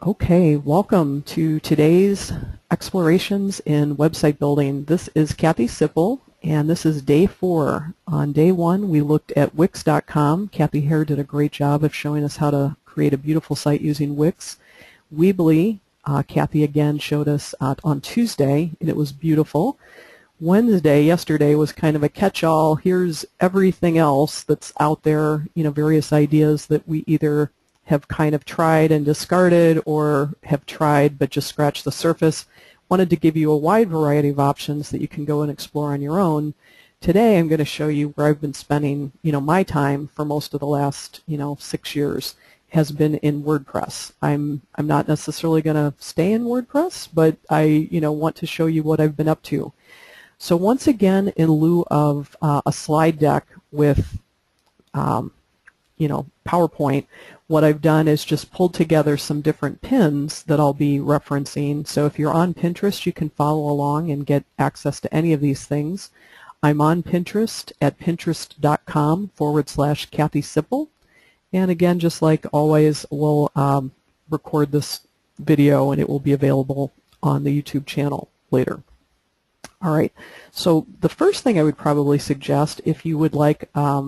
Okay, welcome to today's explorations in website building. This is Kathy Sipple, and this is day 4. On day 1, we looked at Wix.com. Kathy Hare did a great job of showing us how to create a beautiful site using Wix. Weebly, Kathy again showed us on Tuesday, and it was beautiful. Wednesday, yesterday, was kind of a catch-all. Here's everything else that's out there, various ideas that we either have kind of tried and discarded or have tried but just scratched the surface. Wanted to give you a wide variety of options that you can go and explore on your own. Today I'm going to show you where I've been spending my time for most of the last 6 years has been in WordPress. I'm not necessarily going to stay in WordPress, but I want to show you what I've been up to. So once again, in lieu of a slide deck with PowerPoint, what I've done is just pulled together some different pins that I'll be referencing. So if you're on Pinterest, you can follow along and get access to any of these things. I'm on Pinterest at pinterest.com/Kathy Sipple. And again, just like always, we'll record this video and it will be available on the YouTube channel later. All right, so the first thing I would probably suggest, if you would like a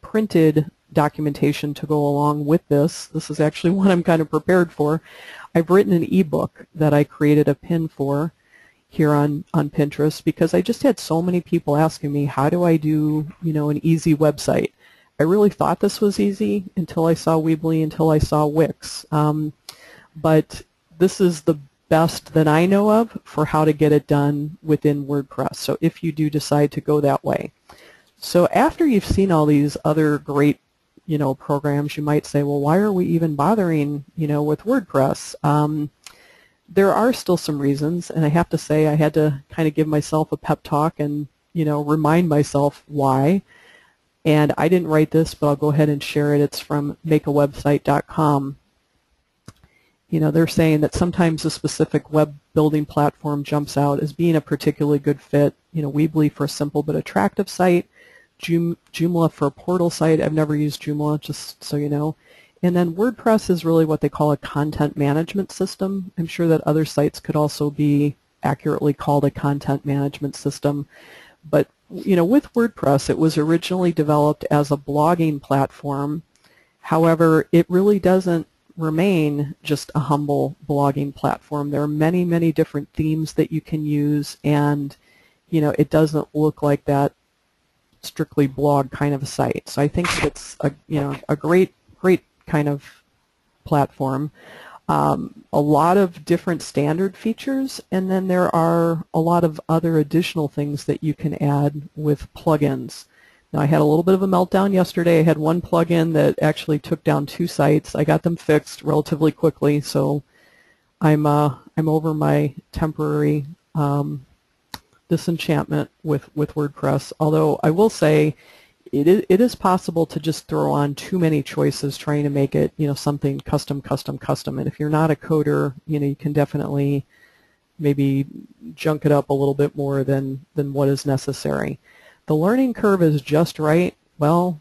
printed documentation to go along with this is actually what I'm kind of prepared for. I've written an ebook that I created a pin for here on Pinterest because I just had so many people asking me, how do I do an easy website? I really thought this was easy until I saw Weebly, until I saw Wix. But this is the best that I know of for how to get it done within WordPress. So if you do decide to go that way. So after you've seen all these other great programs, you might say, well, why are we even bothering with WordPress? There are still some reasons, and I have to say I had to kind of give myself a pep talk and remind myself why. And I didn't write this, but I'll go ahead and share it. It's from makeawebsite.com. They're saying that sometimes a specific web building platform jumps out as being a particularly good fit. Weebly for a simple but attractive site, Joomla for a portal site. I've never used Joomla, just so you know. And then WordPress is really what they call a content management system. I'm sure that other sites could also be accurately called a content management system. But with WordPress, it was originally developed as a blogging platform. However, it really doesn't remain just a humble blogging platform. There are many, many different themes that you can use, and it doesn't look like that strictly blog kind of a site. So I think that it's a great kind of platform. A lot of different standard features, and then there are a lot of other additional things that you can add with plugins. Now, I had a little bit of a meltdown yesterday. I had one plugin that actually took down 2 sites. I got them fixed relatively quickly, so I'm over my temporary disenchantment with WordPress. Although I will say it is possible to just throw on too many choices trying to make it something custom. And if you're not a coder, you can definitely maybe junk it up a little bit more than what is necessary. The learning curve is just right. Well,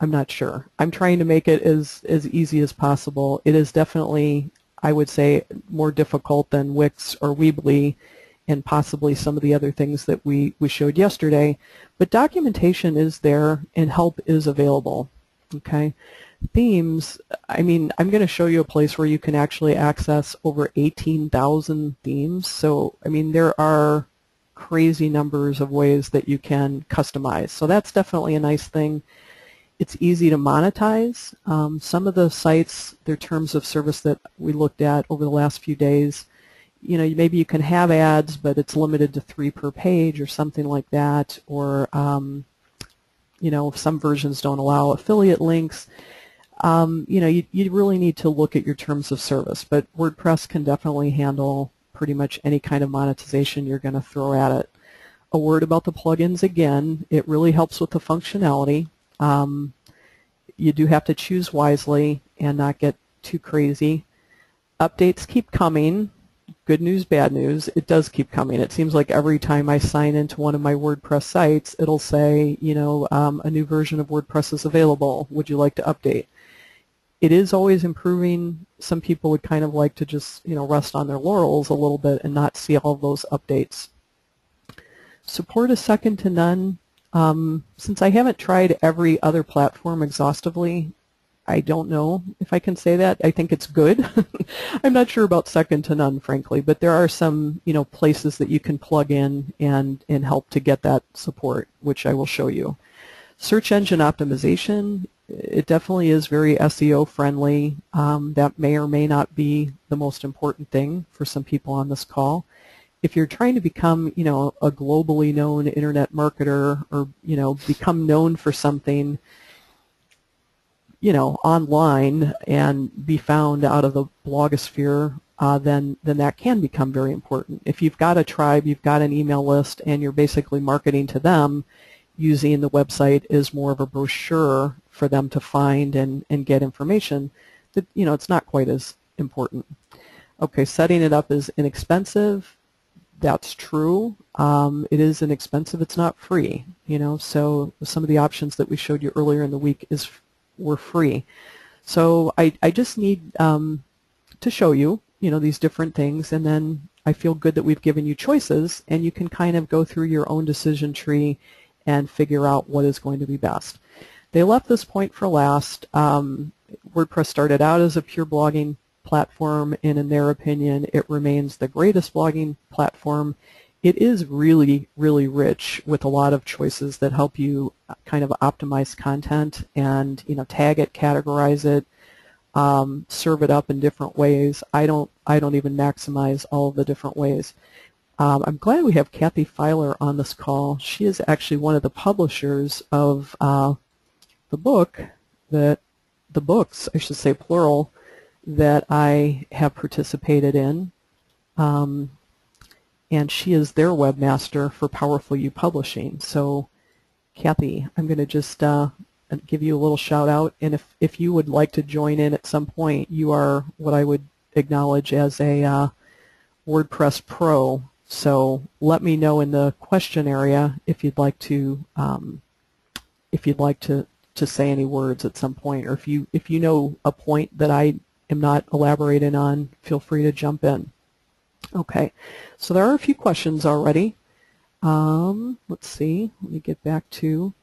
I'm not sure. I'm trying to make it as easy as possible. It is definitely, I would say, more difficult than Wix or Weebly and possibly some of the other things that we showed yesterday. But documentation is there and help is available. Okay. Themes, I'm going to show you a place where you can actually access over 18,000 themes. So, there are crazy numbers of ways that you can customize. So that's definitely a nice thing. It's easy to monetize. Some of the sites, their terms of service that we looked at over the last few days, maybe you can have ads, but it's limited to 3 per page or something like that. Or, some versions don't allow affiliate links. You really need to look at your terms of service. But WordPress can definitely handle pretty much any kind of monetization you're going to throw at it. A word about the plugins again. It really helps with the functionality. You do have to choose wisely and not get too crazy. Updates keep coming. Good news, bad news. It does keep coming. It seems like every time I sign into one of my WordPress sites, it'll say, a new version of WordPress is available. Would you like to update? it is always improving. Some people would kind of like to just, rest on their laurels a little bit and not see all of those updates. Support is second to none. Since I haven't tried every other platform exhaustively, I don't know if I can say that. I think it's good. I'm not sure about second to none, frankly, but there are some, places that you can plug in and help to get that support, which I will show you. Search engine optimization, it definitely is very SEO friendly. That may or may not be the most important thing for some people on this call. If you're trying to become, a globally known internet marketer, or, become known for something, online and be found out of the blogosphere, then that can become very important. If you've got a tribe, you've got an email list, and you're basically marketing to them, using the website as more of a brochure for them to find and get information, that it's not quite as important. Okay, setting it up is inexpensive. That's true. It is inexpensive. It's not free. So some of the options that we showed you earlier in the week were free. So I just need to show you, these different things, and then I feel good that we've given you choices, and you can kind of go through your own decision tree and figure out what is going to be best. They left this point for last. WordPress started out as a pure blogging platform, and in their opinion, it remains the greatest blogging platform. It is really, really rich with a lot of choices that help you kind of optimize content and, tag it, categorize it, serve it up in different ways. I don't even maximize all of the different ways. I'm glad we have Kathy Filer on this call. She is actually one of the publishers of the books, I should say plural, that I have participated in. And she is their webmaster for Powerful You Publishing. So, Kathy, I'm going to just give you a little shout out. And if you would like to join in at some point, you are what I would acknowledge as a WordPress pro. So let me know in the question area if you'd like to say any words at some point, or if you know a point that I am not elaborating on, feel free to jump in. Okay, so there are a few questions already. Let's see. Let me get back to.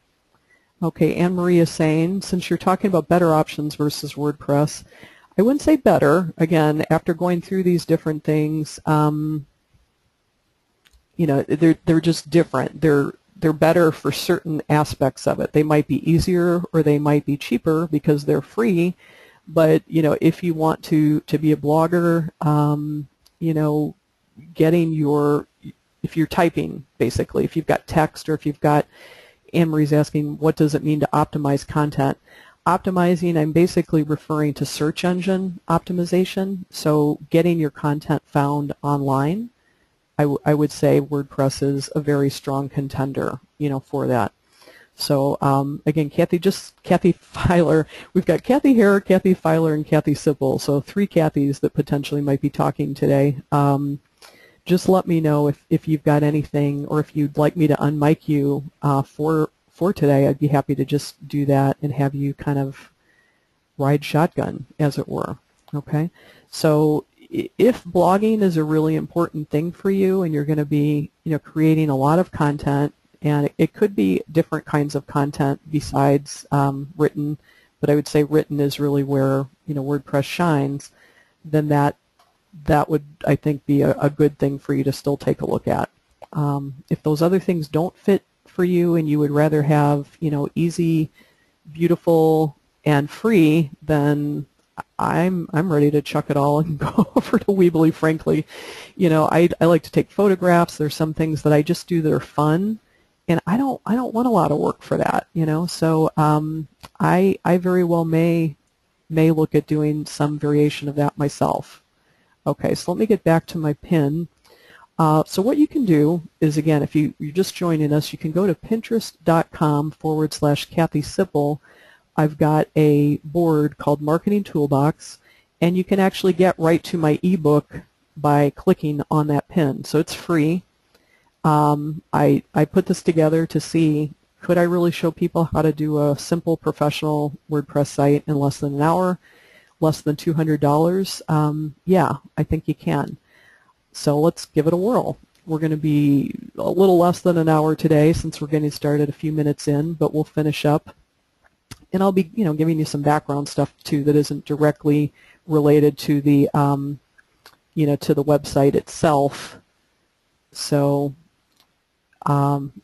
Okay, Anne Marie is saying, since you're talking about better options versus WordPress, I wouldn't say better. Again, after going through these different things, they're just different. They're better for certain aspects of it. They might be easier or they might be cheaper because they're free. But if you want to be a blogger, if you're typing, basically, if you've got text, or if you've got, Anne-Marie's asking, what does it mean to optimize content? Optimizing, I'm basically referring to search engine optimization, so getting your content found online. I would say WordPress is a very strong contender, for that. So again, Kathy Filer. We've got Kathy Hare, Kathy Filer, and Kathy Sipple. So 3 Kathys that potentially might be talking today. Just let me know if you've got anything, or if you'd like me to unmic you for today. I'd be happy to just do that and have you kind of ride shotgun, as it were. Okay. So if blogging is a really important thing for you, and you're going to be creating a lot of content, and it could be different kinds of content besides written, but I would say written is really where WordPress shines, then that would, I think, be a good thing for you to still take a look at. If those other things don't fit for you, and you would rather have easy, beautiful, and free, then I'm ready to chuck it all and go over to Weebly. Frankly, I like to take photographs. There's some things that I just do that are fun, and I don't want a lot of work for that. So I very well may look at doing some variation of that myself. Okay, so let me get back to my pin. So what you can do is, again, if you're just joining us, you can go to pinterest.com/Kathy Sipple. I've got a board called Marketing Toolbox, and you can actually get right to my ebook by clicking on that pin. So it's free. I put this together to see, could I really show people how to do a simple professional WordPress site in less than an hour? less than $200, yeah, I think you can. So let's give it a whirl. We're going to be a little less than an hour today since we're getting started a few minutes in, but we'll finish up. And I'll be, giving you some background stuff too that isn't directly related to the, to the website itself. So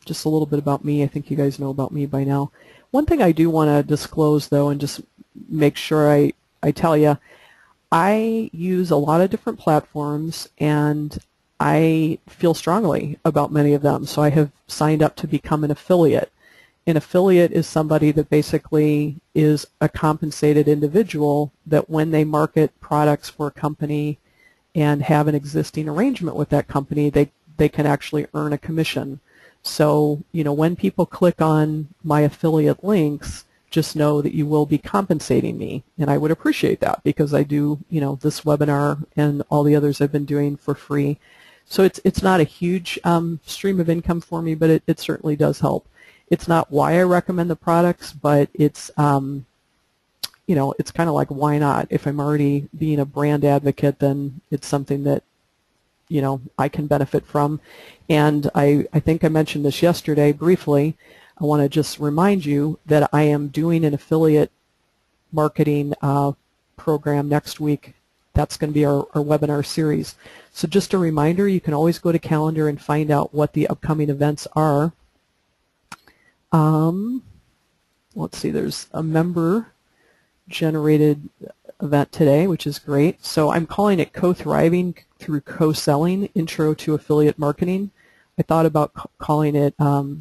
just a little bit about me. I think you guys know about me by now. One thing I do want to disclose, though, and just make sure I tell you, I use a lot of different platforms, and I feel strongly about many of them. So I have signed up to become an affiliate. An affiliate is somebody that basically is a compensated individual that when they market products for a company and have an existing arrangement with that company, they can actually earn a commission. So, when people click on my affiliate links, just know that you will be compensating me, and I would appreciate that because I do, this webinar and all the others I've been doing for free. So it's not a huge stream of income for me, but it certainly does help. It's not why I recommend the products, but it's, it's kind of like, why not? If I'm already being a brand advocate, then it's something that, I can benefit from. And I think I mentioned this yesterday briefly. I want to just remind you that I am doing an affiliate marketing program next week. That's going to be our webinar series. So just a reminder, you can always go to calendar and find out what the upcoming events are. Let's see, there's a member-generated event today, which is great. So I'm calling it Co-Thriving Through Co-Selling, Intro to Affiliate Marketing. I thought about calling it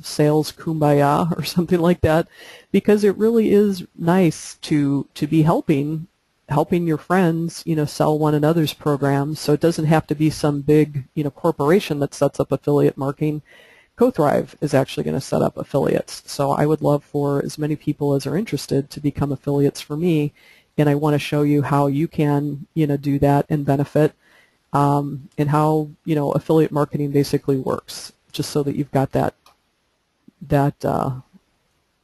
Sales Kumbaya or something like that, because it really is nice to be helping your friends, sell one another's programs. So it doesn't have to be some big, corporation that sets up affiliate marketing. Co-Thrive is actually going to set up affiliates. So I would love for as many people as are interested to become affiliates for me, and I want to show you how you can, do that and benefit. And how affiliate marketing basically works, just so that you've got that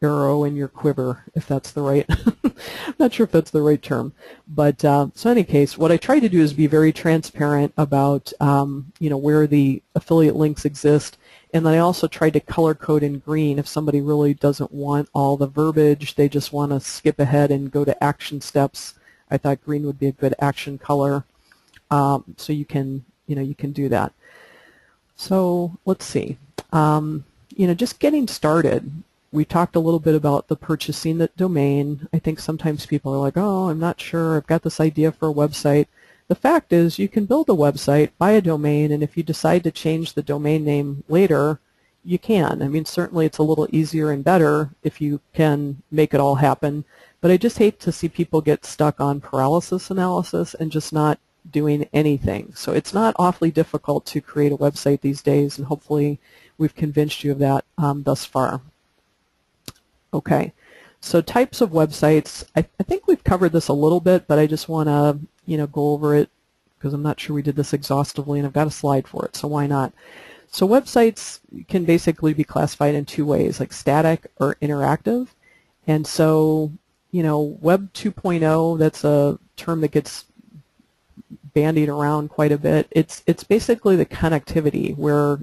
arrow in your quiver, if that's the right. I'm not sure if that's the right term, but so in any case, what I try to do is be very transparent about where the affiliate links exist, and then I also try to color code in green if somebody really doesn't want all the verbiage, they just want to skip ahead and go to action steps. I thought green would be a good action color. So you can do that. So let's see. Just getting started. We talked a little bit about the purchasing the domain. I think sometimes people are like, oh, I'm not sure. I've got this idea for a website. The fact is, you can build a website, buy a domain, and if you decide to change the domain name later, you can. I mean, certainly it's a little easier and better if you can make it all happen. But I just hate to see people get stuck on paralysis analysis and just not doing anything. So it's not awfully difficult to create a website these days, and hopefully we've convinced you of that thus far. Okay, so types of websites. I think we've covered this a little bit, but I just want to go over it because I'm not sure we did this exhaustively, and I've got a slide for it, so why not? So websites can basically be classified in two ways, like static or interactive. And so, Web 2.0, that's a term that gets bandied around quite a bit. It's basically the connectivity where,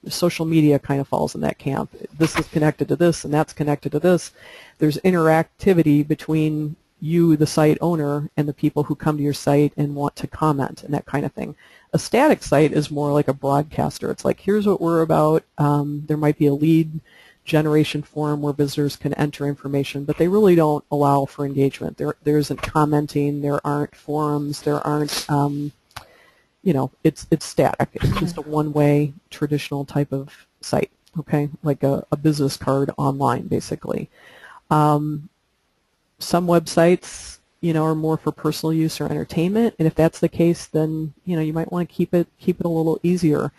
social media kind of falls in that camp. This is connected to this, and that's connected to this. There's interactivity between you, the site owner, and the people who come to your site and want to comment and that kind of thing. A static site is more like a broadcaster. It's like, here's what we're about. There might be a lead generation form where visitors can enter information, but they really don't allow for engagement. There isn't commenting, there aren't forums, there aren't, it's static. It's just a one-way traditional type of site, okay, like a business card online, basically. Some websites, are more for personal use or entertainment, and if that's the case, then, you might want to keep it a little easier.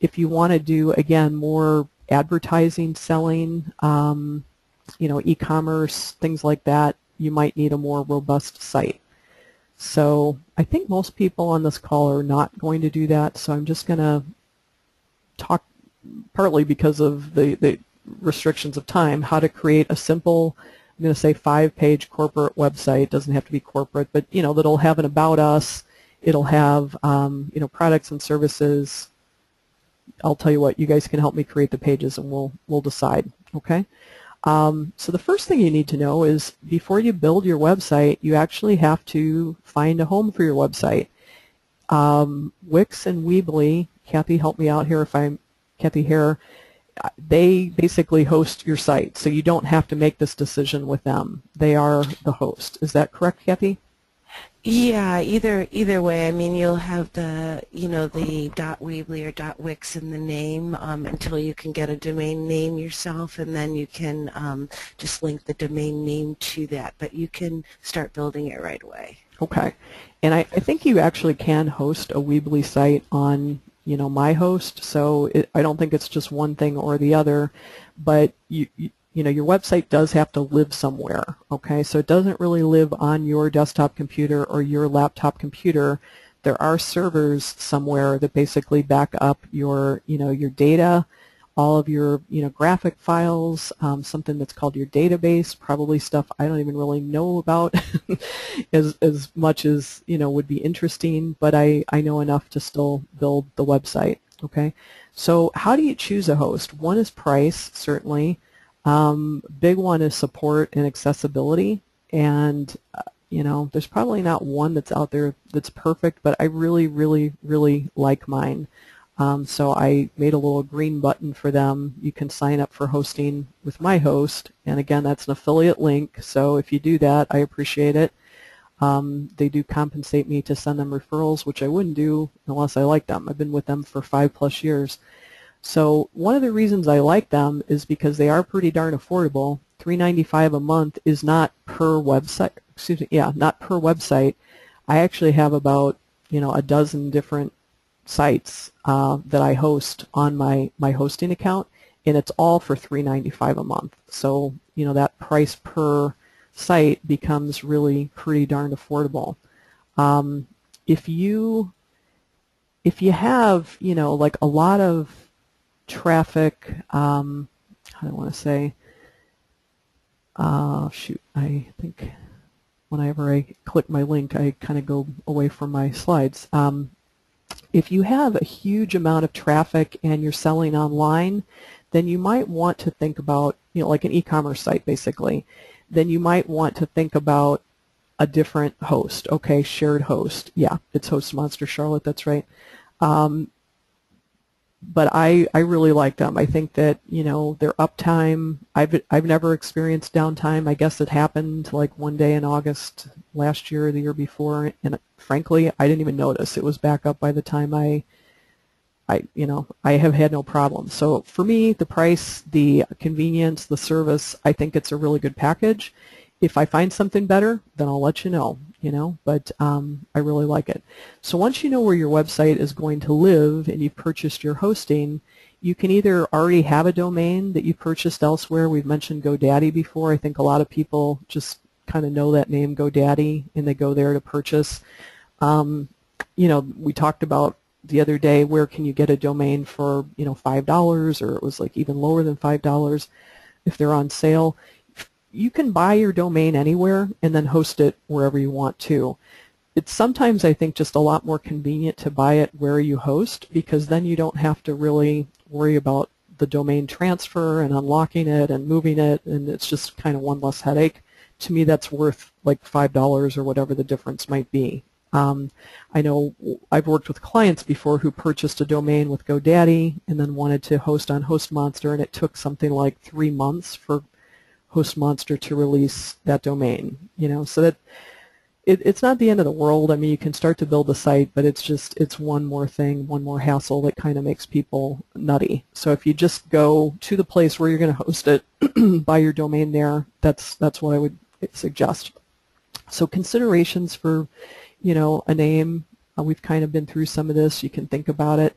If you want to do, again, more advertising, selling, e-commerce, things like that, you might need a more robust site. So I think most people on this call are not going to do that, so I'm just going to talk, partly because of the restrictions of time, how to create a simple I'm going to say 5-page corporate website. Doesn't have to be corporate, but that'll have an about us. It'll have products and services. I'll tell you what, you guys can help me create the pages, and we'll decide. Okay. So the first thing you need to know is before you build your website, you actually have to find a home for your website. Wix and Weebly, Kathy, help me out here if I'm Kathy Hare. They basically host your site, so you don't have to make this decision with them. They are the host. Is that correct, Kathy? Yeah, either way. I mean, you'll have the the .weebly or .wix in the name until you can get a domain name yourself, and then you can just link the domain name to that. But you can start building it right away. Okay, and I think you actually can host a Weebly site on my host, so I don't think it's just one thing or the other, but your website does have to live somewhere, okay? So it doesn't really live on your desktop computer or your laptop computer. There are servers somewhere that basically back up your data, all of your graphic files, something that's called your database, probably stuff I don't even really know about as much as would be interesting, but I know enough to still build the website, okay? So how do you choose a host? One is price, certainly. Big one is support and accessibility, and there's probably not one that's out there that's perfect, but I really, really, really like mine. So I made a little green button for them. You can sign up for hosting with my host, and again, that's an affiliate link, so if you do that, I appreciate it. They do compensate me to send them referrals, which I wouldn't do unless I like them. I've been with them for 5+ years. So one of the reasons I like them is because they are pretty darn affordable. $3.95 a month is not per website. Excuse me, yeah, not per website. I actually have about a dozen different sites that I host on my hosting account, and it's all for $3.95 a month. So that price per site becomes really pretty darn affordable. If you have like a lot of traffic, how do I want to say, shoot, I think whenever I click my link I kind of go away from my slides. If you have a huge amount of traffic and you're selling online, then you might want to think about, like an e-commerce site basically, then you might want to think about a different host. Okay, shared host. Yeah, it's Host Monster Charlotte, that's right. But I really like them. I think that their uptime. I've never experienced downtime. I guess it happened like one day in August last year or the year before, and frankly, I didn't even notice. It was back up by the time I have had no problem. So for me, the price, the convenience, the service, I think it's a really good package. If I find something better, then I'll let you know. But I really like it. So once you know where your website is going to live and you've purchased your hosting, you can either already have a domain that you purchased elsewhere. We've mentioned GoDaddy before. I think a lot of people just kind of know that name, GoDaddy, and they go there to purchase. We talked about the other day, where can you get a domain for $5, or it was like even lower than $5 if they're on sale. You can buy your domain anywhere and then host it wherever you want to. It's sometimes, I think, just a lot more convenient to buy it where you host, because then you don't have to really worry about the domain transfer and unlocking it and moving it, and it's just kind of one less headache. To me, that's worth like $5 or whatever the difference might be. I know I've worked with clients before who purchased a domain with GoDaddy and then wanted to host on HostMonster, and it took something like 3 months for HostMonster to release that domain. So that it's not the end of the world. I mean, you can start to build a site, but it's one more thing, one more hassle that kind of makes people nutty. So if you just go to the place where you're going to host it, buy your domain there, that's what I would suggest. So considerations for a name, we've kind of been through some of this. You can think about it.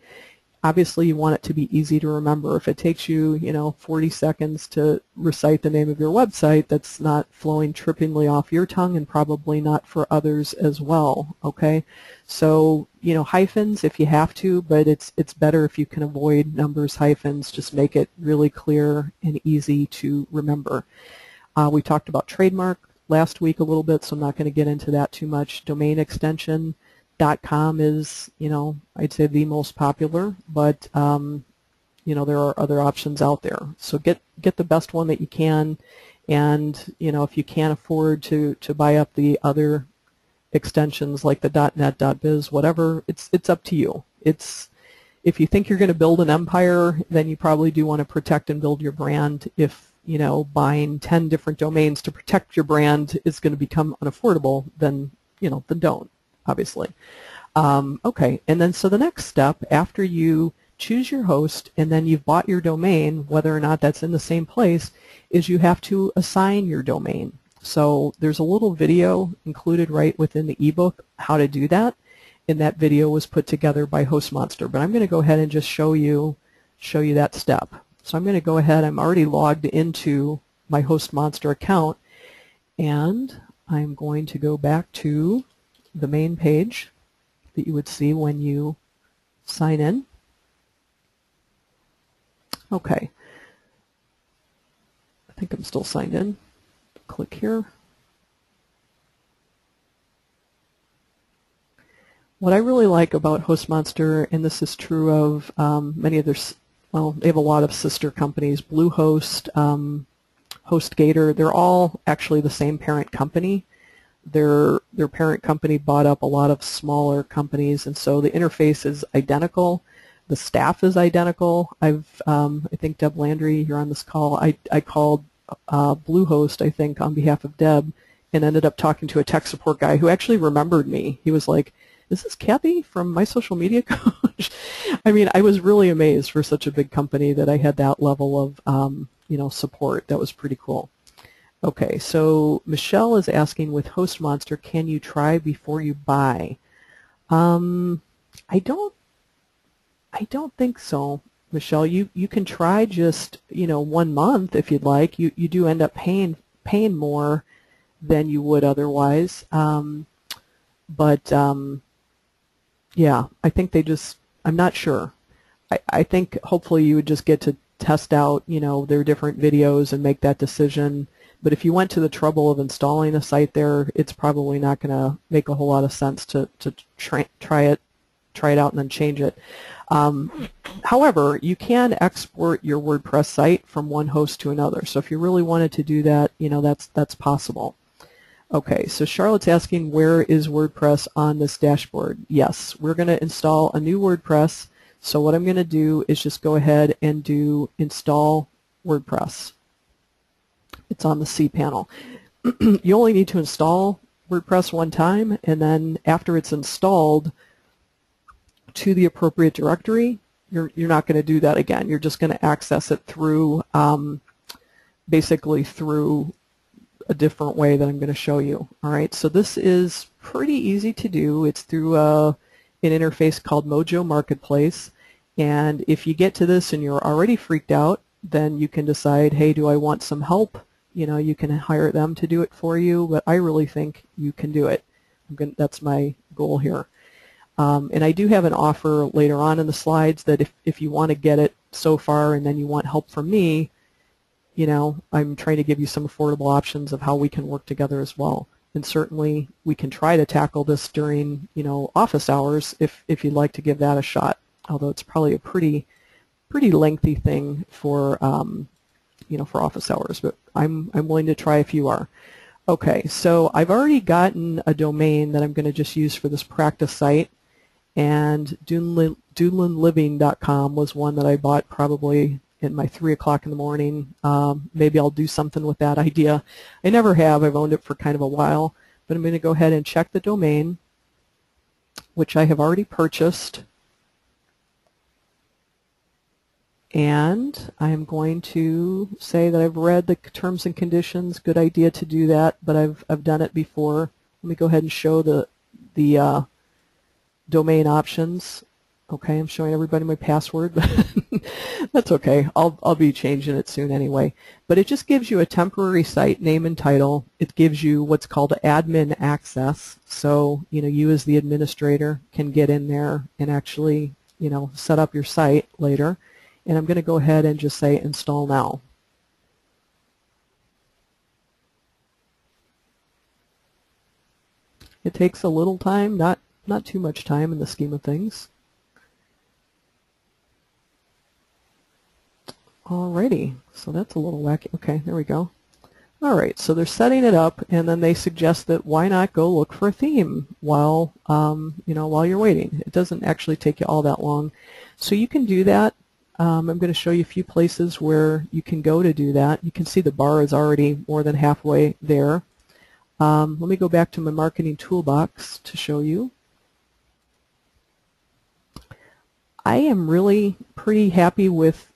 Obviously, you want it to be easy to remember. If it takes you, 40 seconds to recite the name of your website, that's not flowing trippingly off your tongue, and probably not for others as well, okay? So, hyphens if you have to, but it's better if you can avoid numbers, hyphens. Just make it really clear and easy to remember. We talked about trademark last week a little bit, so I'm not going to get into that too much. Domain extension .com is, I'd say the most popular, but there are other options out there. So get the best one that you can, and if you can't afford to buy up the other extensions like the .net, .biz, whatever, it's up to you. If you think you're going to build an empire, then you probably do want to protect and build your brand. If buying 10 different domains to protect your brand is going to become unaffordable, then then don't, obviously. Okay, and then so the next step after you choose your host and then you've bought your domain, whether or not that's in the same place, is you have to assign your domain. So there's a little video included right within the ebook how to do that, and that video was put together by HostMonster. But I'm going to go ahead and just show you that step. So I'm going to go ahead. I'm already logged into my HostMonster account, and I'm going to go back to the main page that you would see when you sign in. Okay. I think I'm still signed in. Click here. What I really like about HostMonster, and this is true of many of their, well, they have a lot of sister companies, Bluehost, HostGator, they're all actually the same parent company. Their parent company bought up a lot of smaller companies, and so the interface is identical. The staff is identical. I think Deb Landry, you're on this call. I called Bluehost, I think, on behalf of Deb, and ended up talking to a tech support guy who actually remembered me. He was like, "Is this Kathy from My Social Media Coach?" I mean, I was really amazed for such a big company that I had that level of support. That was pretty cool. Okay, so Michelle is asking, with HostMonster, can you try before you buy? I don't think so, Michelle. You can try just 1 month if you'd like. You do end up paying more than you would otherwise. But yeah, I think I'm not sure. I think hopefully you would just get to test out their different videos and make that decision. But if you went to the trouble of installing a site there, it's probably not going to make a whole lot of sense to try it out and then change it. However, you can export your WordPress site from one host to another. So if you really wanted to do that, that's possible. Okay, so Charlotte's asking, where is WordPress on this dashboard? Yes, we're going to install a new WordPress. So what I'm going to do is just go ahead and do install WordPress. It's on the C panel. You only need to install WordPress one time, and then after it's installed to the appropriate directory, you're not going to do that again. You're just going to access it through basically through a different way that I'm going to show you. All right, so this is pretty easy to do. It's through an interface called Mojo Marketplace, and if you get to this and you're already freaked out, then you can decide, hey, do I want some help? You can hire them to do it for you, but I really think you can do it. That's my goal here. And I do have an offer later on in the slides that if you want to get it so far and then you want help from me, I'm trying to give you some affordable options of how we can work together as well. And certainly we can try to tackle this during, office hours if you'd like to give that a shot. Although it's probably a pretty lengthy thing for for office hours, but I'm willing to try if you are. Okay, so I've already gotten a domain that I'm going to just use for this practice site, and doodlinliving.com was one that I bought probably at my 3 o'clock in the morning. Maybe I'll do something with that idea. I never have. I've owned it for kind of a while, but I'm going to go ahead and check the domain, which I have already purchased. And I'm going to say that I've read the terms and conditions. Good idea to do that, but I've done it before. Let me go ahead and show the domain options. Okay, I'm showing everybody my password, but that's okay. I'll be changing it soon anyway. But it just gives you a temporary site name and title. It gives you what's called admin access. So you as the administrator can get in there and actually set up your site later. And I'm going to go ahead and just say install now. It takes a little time, not too much time in the scheme of things. Alrighty, so that's a little wacky. Okay, there we go. Alright, so they're setting it up, and then they suggest that why not go look for a theme while while you're waiting. It doesn't actually take you all that long. So you can do that. I'm going to show you a few places where you can go to do that. You can see the bar is already more than halfway there. Let me go back to my marketing toolbox to show you. I am really pretty happy with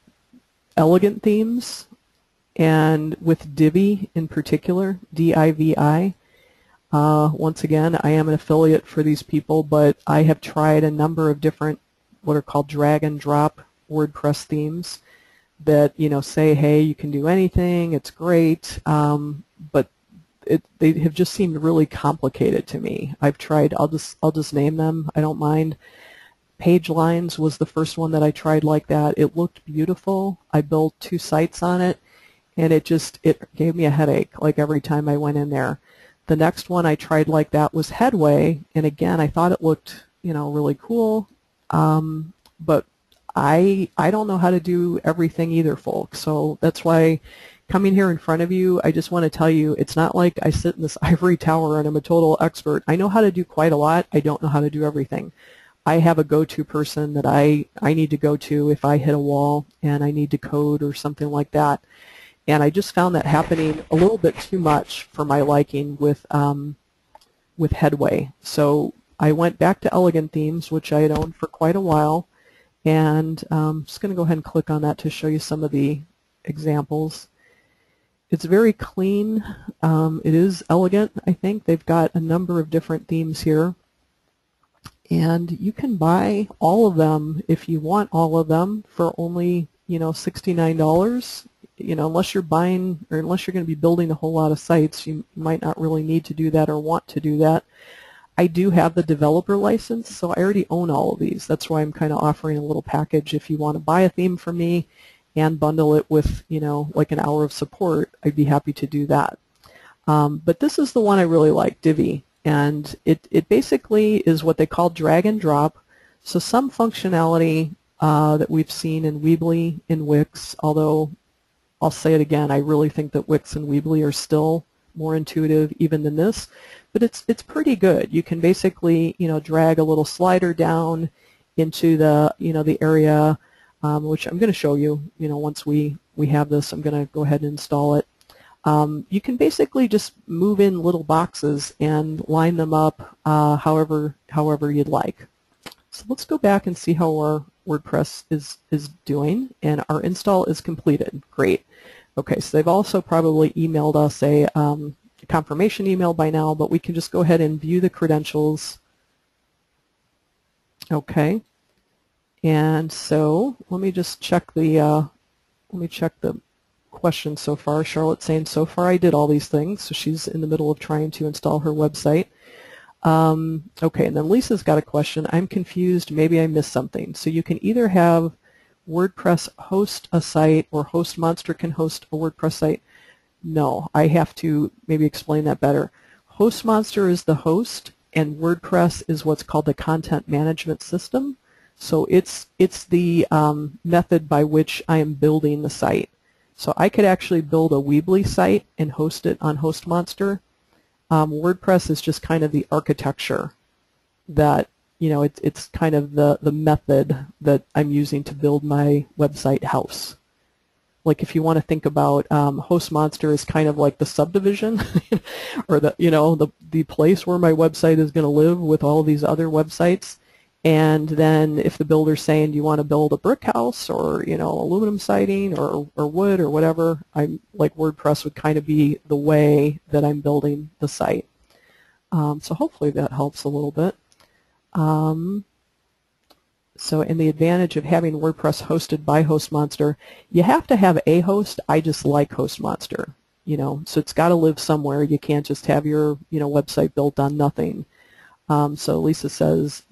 elegant themes and with Divi in particular, D-I-V-I. Once again, I am an affiliate for these people, but I have tried a number of different what are called drag and drop WordPress themes that say, hey, you can do anything, it's great, but they have just seemed really complicated to me. I've tried, I'll just name them, I don't mind. Page Lines was the first one that I tried like that. It looked beautiful. I built 2 sites on it, and it gave me a headache like every time I went in there. The next one I tried like that was Headway, and again I thought it looked really cool, but I don't know how to do everything either, folks. So that's why coming here in front of you, I just want to tell you, it's not like I sit in this ivory tower and I'm a total expert. I know how to do quite a lot. I don't know how to do everything. I have a go-to person that I need to go to if I hit a wall and I need to code or something like that. And I just found that happening a little bit too much for my liking with Headway. So I went back to Elegant Themes, which I had owned for quite a while, and I'm just going to go ahead and click on that to show you some of the examples. It's very clean. It is elegant, I think. They've got a number of different themes here. And you can buy all of them if you want all of them for only, $69. Unless you're buying or unless you're going to be building a whole lot of sites, you might not really need to do that or want to do that. I do have the developer license, so I already own all of these. That's why I'm kind of offering a little package. If you want to buy a theme from me and bundle it with, like an hour of support, I'd be happy to do that. But this is the one I really like, Divi. And it basically is what they call drag and drop. So some functionality that we've seen in Weebly, in Wix, although I'll say it again, I really think that Wix and Weebly are still more intuitive even than this, but it's pretty good. You can basically drag a little slider down into the the area, which I'm going to show you. Once we have this, I'm going to go ahead and install it. You can basically just move in little boxes and line them up however you'd like. So let's go back and see how our WordPress is doing, and our install is completed. Great. Okay, so they've also probably emailed us a confirmation email by now, but we can just go ahead and view the credentials. Okay, and so let me just check the questions so far. Charlotte's saying, so far I did all these things, so she's in the middle of trying to install her website. Okay, and then Lisa's got a question. I'm confused, maybe I missed something. So you can either have WordPress host a site or HostMonster can host a WordPress site. No, I have to maybe explain that better. HostMonster is the host, and WordPress is what's called the content management system. So it's the method by which I am building the site. So I could actually build a Weebly site and host it on HostMonster. WordPress is just kind of the architecture that, it's kind of the method that I'm using to build my website house. Like if you want to think about HostMonster is kind of like the subdivision or the place where my website is going to live with all these other websites. And then if the builder's saying, do you want to build a brick house or, aluminum siding or wood or whatever, I'm like WordPress would kind of be the way that I'm building the site. So hopefully that helps a little bit. So in the advantage of having WordPress hosted by HostMonster, you have to have a host. I just like HostMonster, so it's got to live somewhere. You can't just have your, website built on nothing. So Lisa says,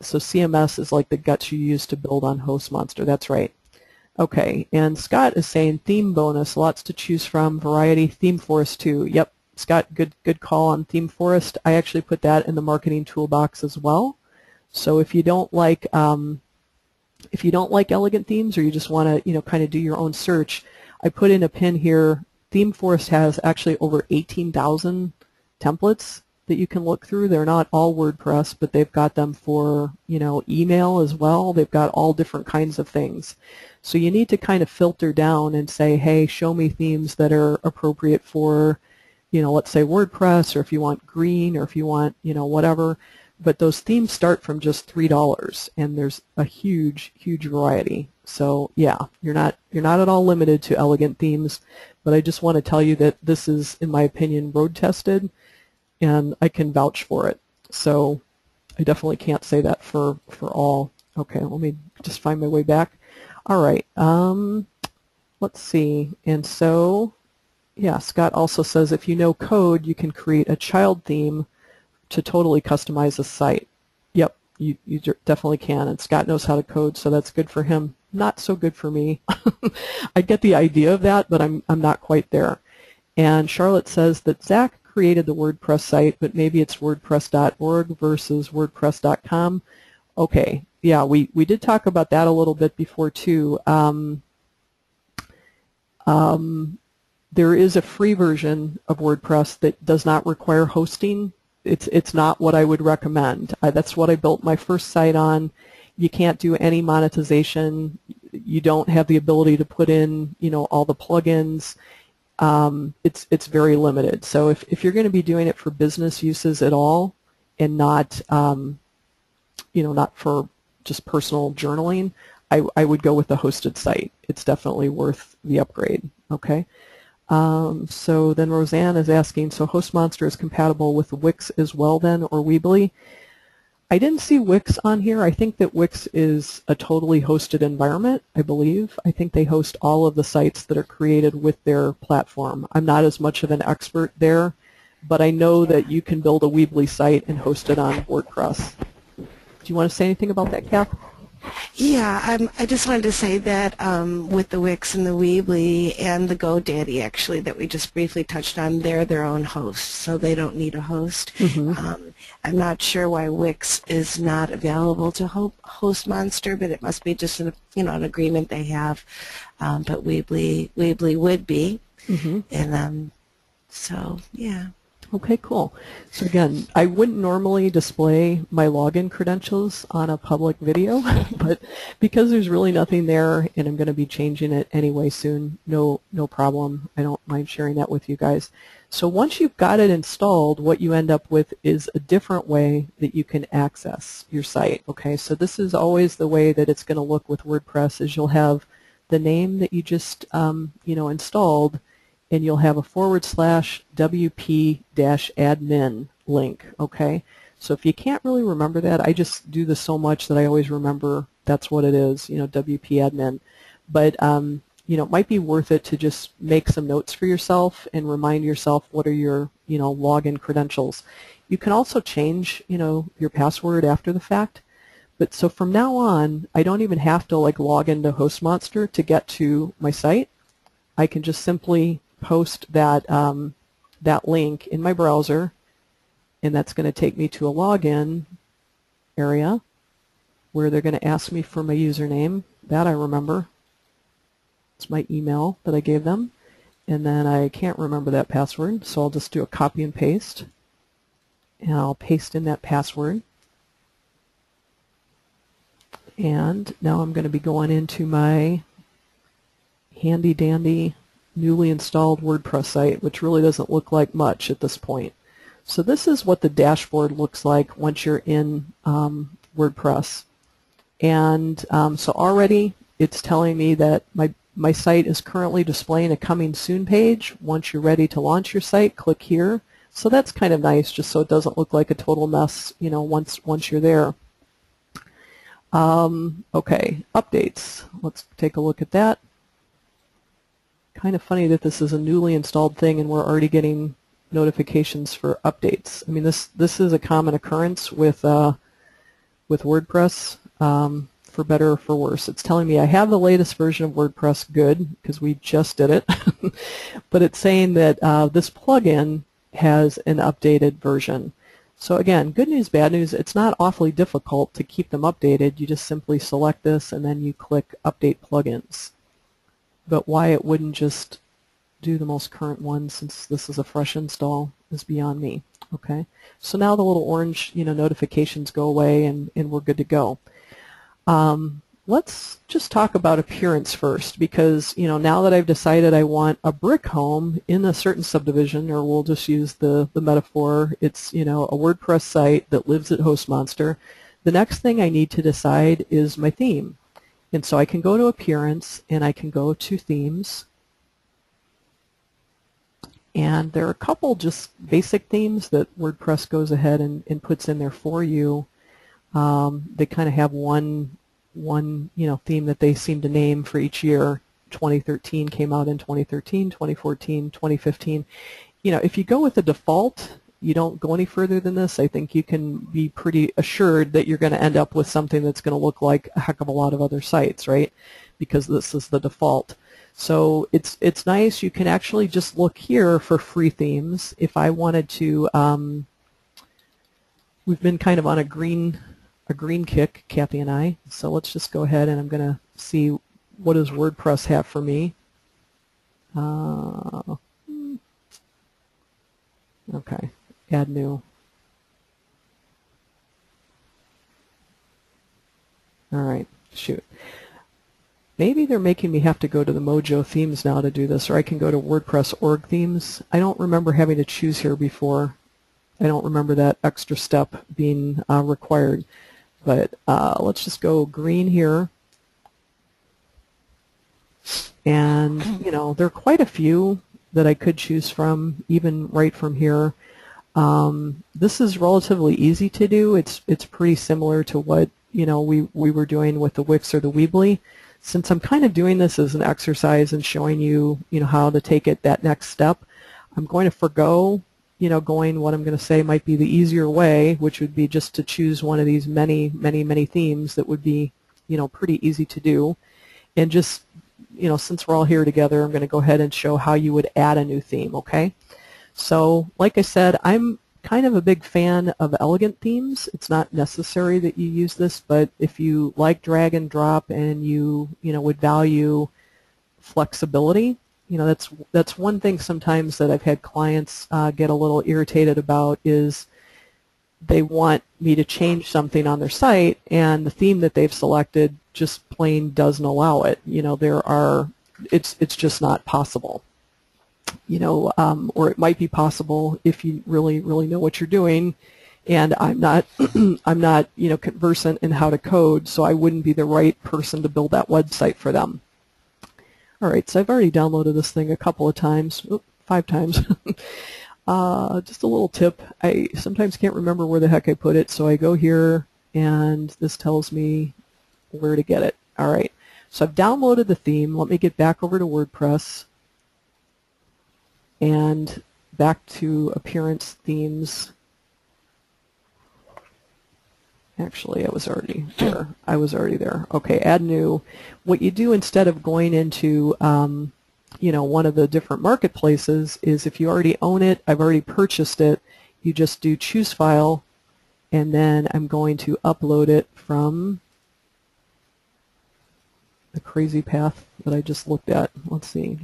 so CMS is like the guts you use to build on HostMonster. That's right. Okay, and Scott is saying theme bonus, lots to choose from, variety, theme forest too. Yep, Scott, good call on Theme Forest. I actually put that in the marketing toolbox as well. So if you don't like elegant themes, or you just want to kind of do your own search, I put in a pin here. Theme Forest has actually over 18,000 templates that you can look through. They're not all WordPress, but they've got them for email as well. They've got all different kinds of things. So you need to kind of filter down and say, hey, show me themes that are appropriate for, let's say WordPress, or if you want green, or if you want, whatever. But those themes start from just $3, and there's a huge variety. So yeah, you're not at all limited to elegant themes, but I just want to tell you that this is, in my opinion, road tested, and I can vouch for it. So I definitely can't say that for all. Okay, let me just find my way back. All right, let's see. And so, yeah, Scott also says if you know code, you can create a child theme to totally customize a site. Yep, you definitely can, and Scott knows how to code, so that's good for him. Not so good for me. I get the idea of that, but I'm not quite there. And Charlotte says that Zach created the WordPress site, but maybe it's WordPress.org versus WordPress.com. Okay, yeah, we did talk about that a little bit before too. There is a free version of WordPress that does not require hosting. It's not what I would recommend. That's what I built my first site on. You can't do any monetization. You don't have the ability to put in, all the plugins. It's very limited. So if you're going to be doing it for business uses at all, and not, not for just personal journaling, I would go with the hosted site. It's definitely worth the upgrade. Okay. So then Roseanne is asking, so HostMonster is compatible with Wix as well then, or Weebly? I didn't see Wix on here. I think that Wix is a totally hosted environment, I believe. I think they host all of the sites that are created with their platform. I'm not as much of an expert there, but I know that you can build a Weebly site and host it on WordPress. Do you want to say anything about that, Kath? Yeah, I just wanted to say that with the Wix and the Weebly and the GoDaddy, actually, that we just briefly touched on, they're their own host, so they don't need a host. Mm-hmm. I'm not sure why Wix is not available to HostMonster, but it must be just an agreement they have. But Weebly would be, mm-hmm. And so yeah. Okay, cool. So again, I wouldn't normally display my login credentials on a public video, but because there's really nothing there and I'm going to be changing it anyway soon, no problem. I don't mind sharing that with you guys. So once you've got it installed, what you end up with is a different way that you can access your site. Okay, so this is always the way that it's going to look with WordPress, is you'll have the name that you just installed, and you'll have a /wp-admin link, okay? So if you can't really remember that, I just do this so much that I always remember that's what it is, WP admin. But, it might be worth it to just make some notes for yourself and remind yourself what are your, login credentials. You can also change, your password after the fact. But so from now on, I don't even have to log into HostMonster to get to my site. I can just simply post that that link in my browser, and that's going to take me to a login area where they're going to ask me for my username. That I remember. It's my email that I gave them, and then I can't remember that password, so I'll just do a copy and paste, and I'll paste in that password. And now I'm going to be going into my handy dandy newly installed WordPress site, which really doesn't look like much at this point. So this is what the dashboard looks like once you're in WordPress. And so already it's telling me that my site is currently displaying a coming soon page. Once you're ready to launch your site, click here. So that's kind of nice, just so it doesn't look like a total mess, once you're there. Okay, updates. Let's take a look at that. Kind of funny that this is a newly installed thing and we're already getting notifications for updates. I mean, this is a common occurrence with WordPress, for better or for worse. It's telling me I have the latest version of WordPress, good, because we just did it. But it's saying that this plugin has an updated version. So again, good news, bad news, it's not awfully difficult to keep them updated. You just simply select this and then you click Update Plugins. But why it wouldn't just do the most current one, since this is a fresh install, is beyond me. Okay, so now the little orange notifications go away and we're good to go. Let's just talk about appearance first, because now that I've decided I want a brick home in a certain subdivision, or we'll just use the metaphor, it's a WordPress site that lives at HostMonster. The next thing I need to decide is my theme. And so I can go to Appearance and I can go to Themes. And there are a couple just basic themes that WordPress goes ahead and puts in there for you. They kind of have one theme that they seem to name for each year. 2013 came out in 2013, 2014, 2015. If you go with the default, you don't go any further than this, I think you can be pretty assured that you're going to end up with something that's going to look like a heck of a lot of other sites, right? Because this is the default. So it's nice. You can actually just look here for free themes. If I wanted to, we've been kind of on a green kick, Kathy and I. So let's just go ahead and I'm going to see what does WordPress have for me. Okay, add new. All right, shoot. Maybe they're making me have to go to the Mojo themes now to do this, or I can go to WordPress org themes. I don't remember having to choose here before. I don't remember that extra step being required. But let's just go green here. And, there are quite a few that I could choose from, even right from here. This is relatively easy to do. It's pretty similar to what, we were doing with the Wix or the Weebly. Since I'm kind of doing this as an exercise and showing you, how to take it that next step, I'm going to forgo going what I'm going to say might be the easier way, which would be just to choose one of these many themes that would be, pretty easy to do. And just, since we're all here together, I'm going to go ahead and show how you would add a new theme, okay? So, like I said, I'm kind of a big fan of elegant themes. It's not necessary that you use this, but if you like drag and drop and you, would value flexibility, that's one thing sometimes that I've had clients get a little irritated about, is they want me to change something on their site and the theme that they've selected just plain doesn't allow it. It's just not possible. Or it might be possible if you really know what you're doing, and I'm not conversant in how to code, so I wouldn't be the right person to build that website for them. All right, so I've already downloaded this thing a couple of times, 5 times. Just a little tip, I sometimes can't remember where the heck I put it, so I go here and this tells me where to get it. All right, so I've downloaded the theme. Let me get back over to WordPress and back to Appearance Themes. Actually, I was already there. Okay, add new. What you do instead of going into one of the different marketplaces is, if you already own it, I've already purchased it, you just do choose file, and then I'm going to upload it from the crazy path that I just looked at. Let's see.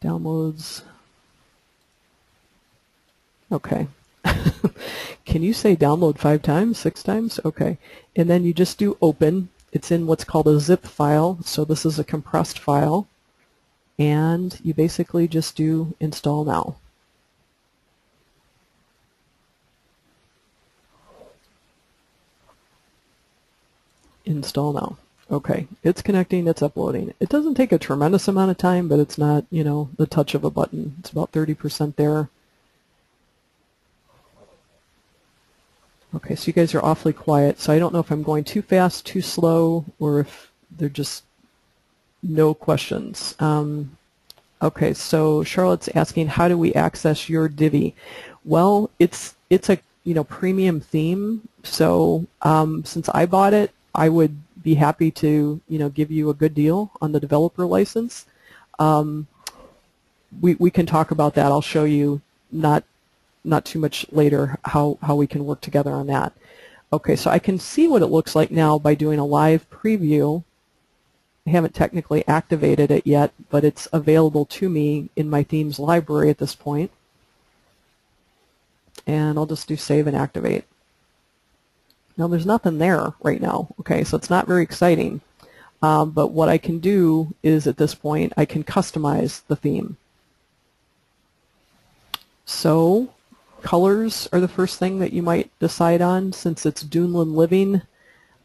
Downloads. Okay. Can you say download 5 times, 6 times? Okay. And then you just do open. It's in what's called a zip file, so this is a compressed file. And you basically just do install now. Install now. Okay, it's connecting, it's uploading. It doesn't take a tremendous amount of time, but it's not, the touch of a button. It's about 30% there. Okay, so you guys are awfully quiet, so I don't know if I'm going too fast, too slow, or if they're just no questions. Okay, so Charlotte's asking, how do we access your Divi? Well, it's a premium theme, so since I bought it, I would be happy to give you a good deal on the developer license. We can talk about that. I'll show you not too much later how we can work together on that. Okay, so I can see what it looks like now by doing a live preview. I haven't technically activated it yet, but it's available to me in my themes library at this point. And I'll just do save and activate. Now there's nothing there right now, okay, so it's not very exciting. But what I can do is at this point I can customize the theme. So colors are the first thing that you might decide on, since it's Dunlin Living.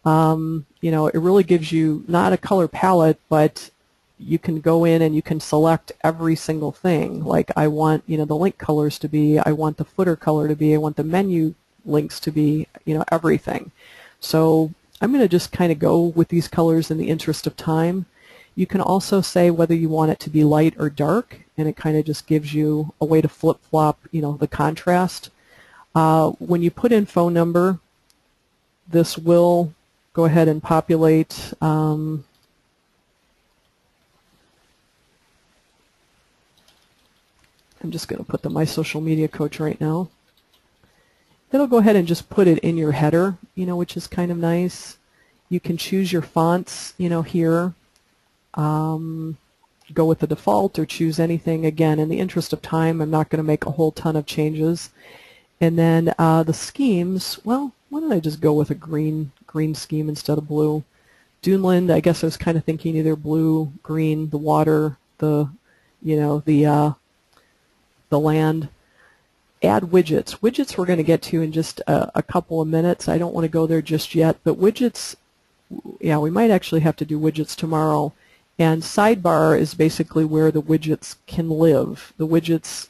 You know, it really gives you not a color palette, but you can go in and you can select every single thing. Like I want, you know, the link colors to be, I want the footer color to be, I want the menu links to be, you know, everything. So I'm going to just kind of go with these colors in the interest of time. You can also say whether you want it to be light or dark, and it kind of just gives you a way to flip-flop, you know, the contrast. When you put in phone number, this will go ahead and populate I'm just going to put the My Social Media Coach right now. It'll go ahead and just put it in your header, you know, which is kind of nice. You can choose your fonts, you know, here. Go with the default or choose anything. Again, in the interest of time, I'm not going to make a whole ton of changes. And then the schemes, well, why don't I just go with a green scheme instead of blue? Dunland, I guess I was kind of thinking either blue, green, the water, the, you know, the land. Add widgets. Widgets we're going to get to in just a couple of minutes. I don't want to go there just yet, but widgets, yeah, we might actually have to do widgets tomorrow. And sidebar is basically where the widgets can live. The widgets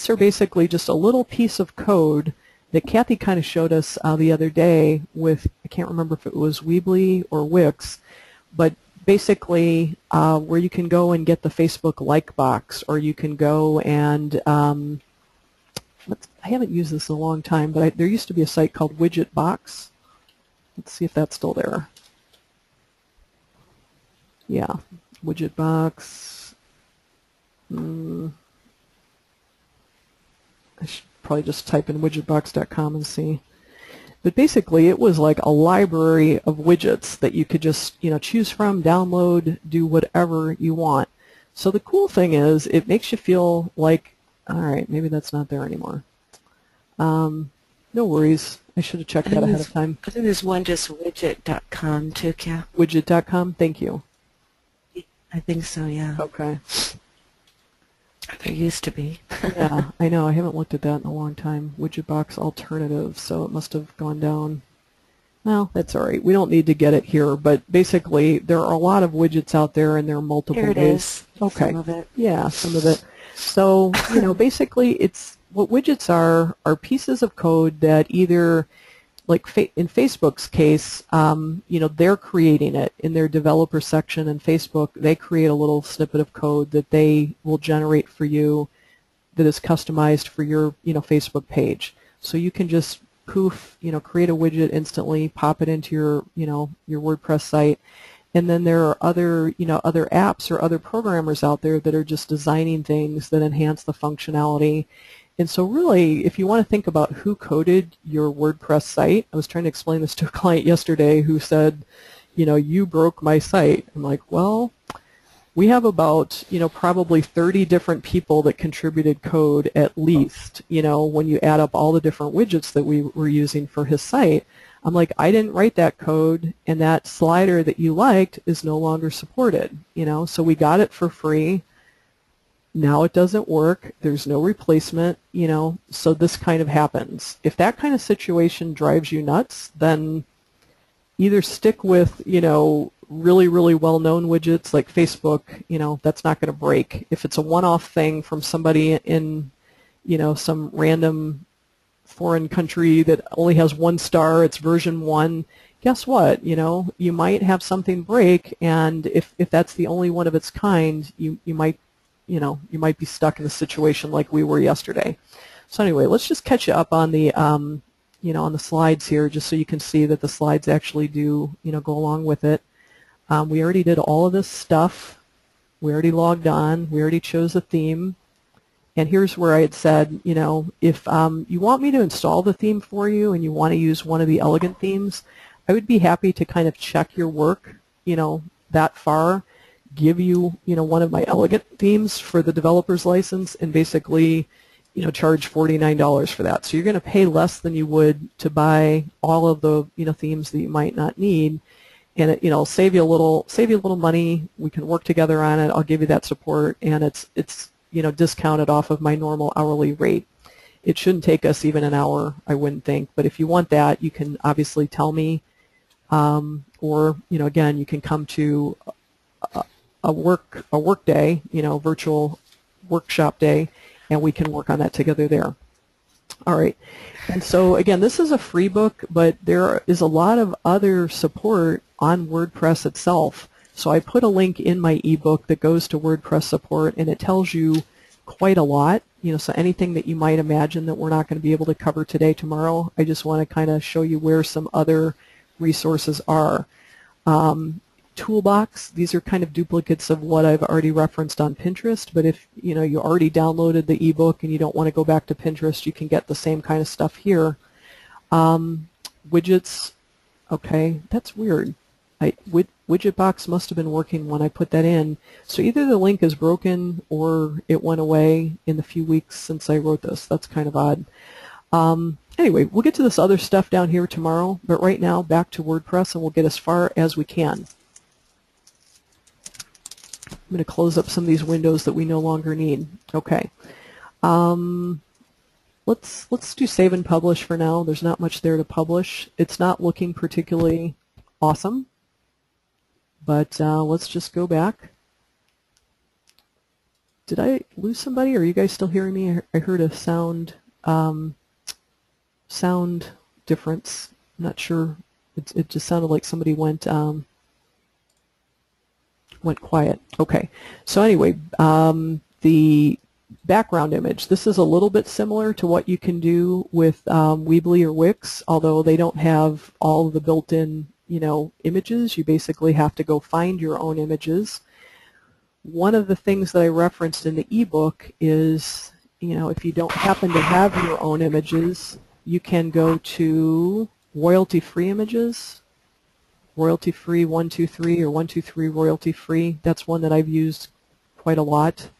are basically just a little piece of code that Kathy kind of showed us the other day with, I can't remember if it was Weebly or Wix, but basically where you can go and get the Facebook like box, or you can go and I haven't used this in a long time, but there used to be a site called Widget Box. Let's see if that's still there. Yeah, Widget Box. I should probably just type in widgetbox.com and see. But basically, it was like a library of widgets that you could just, you know, choose from, download, do whatever you want. So the cool thing is, it makes you feel like, all right, maybe that's not there anymore. No worries. I should have checked that ahead of time. I think there's one just widget.com too, Kat. Widget.com? Thank you. I think so, yeah. Okay. There used to be. Yeah, I know. I haven't looked at that in a long time. Widgetbox Alternative, so it must have gone down. Well, that's all right. We don't need to get it here, but basically there are a lot of widgets out there, and there are multiple ways. Here it is. Okay. Some of it. Yeah, some of it. So, you know, basically it's what widgets are pieces of code that either, like in Facebook's case, you know, they're creating it in their developer section in Facebook. They create a little snippet of code that they will generate for you that is customized for your, you know, Facebook page. So you can just poof, you know, create a widget instantly, pop it into your, you know, your WordPress site. And then there are other, you know, other apps or other programmers out there that are just designing things that enhance the functionality. And so really, if you want to think about who coded your WordPress site, I was trying to explain this to a client yesterday who said, you know, you broke my site. I'm like, well, we have about, you know, probably 30 different people that contributed code at least, you know, when you add up all the different widgets that we were using for his site. I'm like, I didn't write that code, and that slider that you liked is no longer supported, you know, so we got it for free. Now it doesn't work. There's no replacement, you know, so this kind of happens. If that kind of situation drives you nuts, then either stick with, you know, really, really well-known widgets like Facebook, you know, that's not going to break. If it's a one-off thing from somebody in, you know, some random foreign country that only has 1 star, it's version 1, guess what? You know, you might have something break, and if that's the only one of its kind, you might, you know, you might be stuck in a situation like we were yesterday. So anyway, let's just catch you up on the, you know, on the slides here, just so you can see that the slides actually do, you know, go along with it. We already did all of this stuff. We already logged on. We already chose a theme. And here's where I had said, you know, if you want me to install the theme for you and you want to use one of the elegant themes, I would be happy to kind of check your work, you know, that far, give you, you know, one of my elegant themes for the developer's license, and basically, you know, charge $49 for that. So you're going to pay less than you would to buy all of the, you know, themes that you might not need, and it, you know, save you a little money. We can work together on it. I'll give you that support, and it's you know, discounted off of my normal hourly rate. It shouldn't take us even an hour, I wouldn't think. But if you want that, you can obviously tell me, or you know, again, you can come to a work day, you know, virtual workshop day, and we can work on that together there. All right. And so again, this is a free book, but there is a lot of other support on WordPress itself. So I put a link in my ebook that goes to WordPress support, and it tells you quite a lot. You know, so anything that you might imagine that we're not going to be able to cover today, tomorrow, I just want to kind of show you where some other resources are. Toolbox, these are kind of duplicates of what I've already referenced on Pinterest, but if you know you already downloaded the ebook and you don't want to go back to Pinterest, you can get the same kind of stuff here. Widgets, okay, that's weird. Widgetbox must have been working when I put that in. So either the link is broken or it went away in the few weeks since I wrote this. That's kind of odd. Anyway, we'll get to this other stuff down here tomorrow, but right now back to WordPress, and we'll get as far as we can. I'm going to close up some of these windows that we no longer need. Okay. Let's do save and publish for now. There's not much there to publish. It's not looking particularly awesome. But let's just go back. Did I lose somebody? Are you guys still hearing me? I heard a sound difference. I'm not sure. It just sounded like somebody went quiet. Okay. So anyway, the background image. This is a little bit similar to what you can do with Weebly or Wix, although they don't have all of the built-in, you know, images. You basically have to go find your own images. One of the things that I referenced in the ebook is, you know, if you don't happen to have your own images, you can go to royalty-free images, royalty-free 123 or 123 royalty-free. That's one that I've used quite a lot.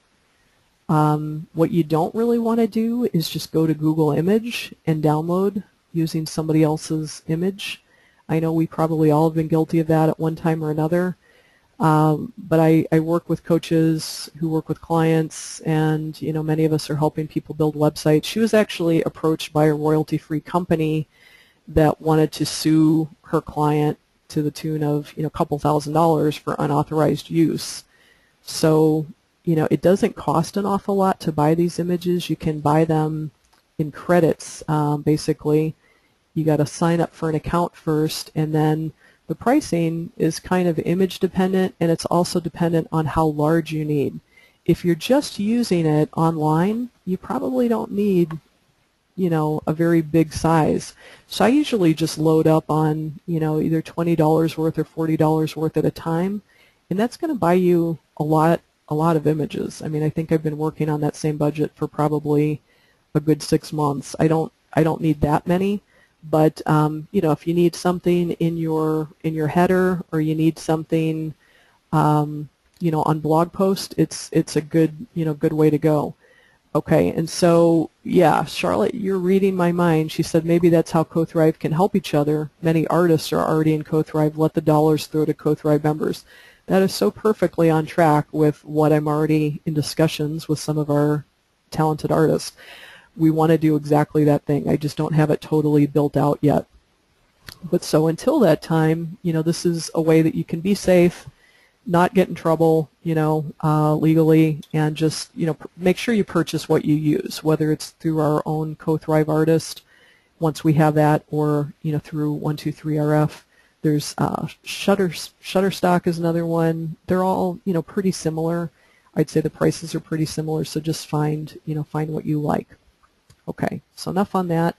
What you don't really want to do is just go to Google Image and download using somebody else's image. I know we probably all have been guilty of that at one time or another, but I work with coaches who work with clients, and you know, many of us are helping people build websites. She was actually approached by a royalty-free company that wanted to sue her client to the tune of, you know, a couple $1,000s for unauthorized use. So, you know, it doesn't cost an awful lot to buy these images. You can buy them in credits, basically. You got to sign up for an account first, and then the pricing is kind of image dependent, and it's also dependent on how large you need. If you're just using it online, you probably don't need, you know, a very big size. So I usually just load up on, you know, either $20 worth or $40 worth at a time, and that's going to buy you a lot of images. I mean, I think I've been working on that same budget for probably a good 6 months. I don't need that many. But you know, if you need something in your header, or you need something, you know, on blog post, it's a good, you know, good way to go. Okay, and so yeah, Charlotte, you're reading my mind. She said maybe that's how CoThrive can help each other. Many artists are already in CoThrive. Let the dollars throw to CoThrive members. That is so perfectly on track with what I'm already in discussions with some of our talented artists. We want to do exactly that thing. I just don't have it totally built out yet. But so until that time, you know, this is a way that you can be safe, not get in trouble, you know, legally, and just, you know, make sure you purchase what you use, whether it's through our own CoThrive artist, once we have that, or, you know, through 123RF. There's Shutterstock is another one. They're all, you know, pretty similar. I'd say the prices are pretty similar, so just find, you know, find what you like. Okay, so enough on that.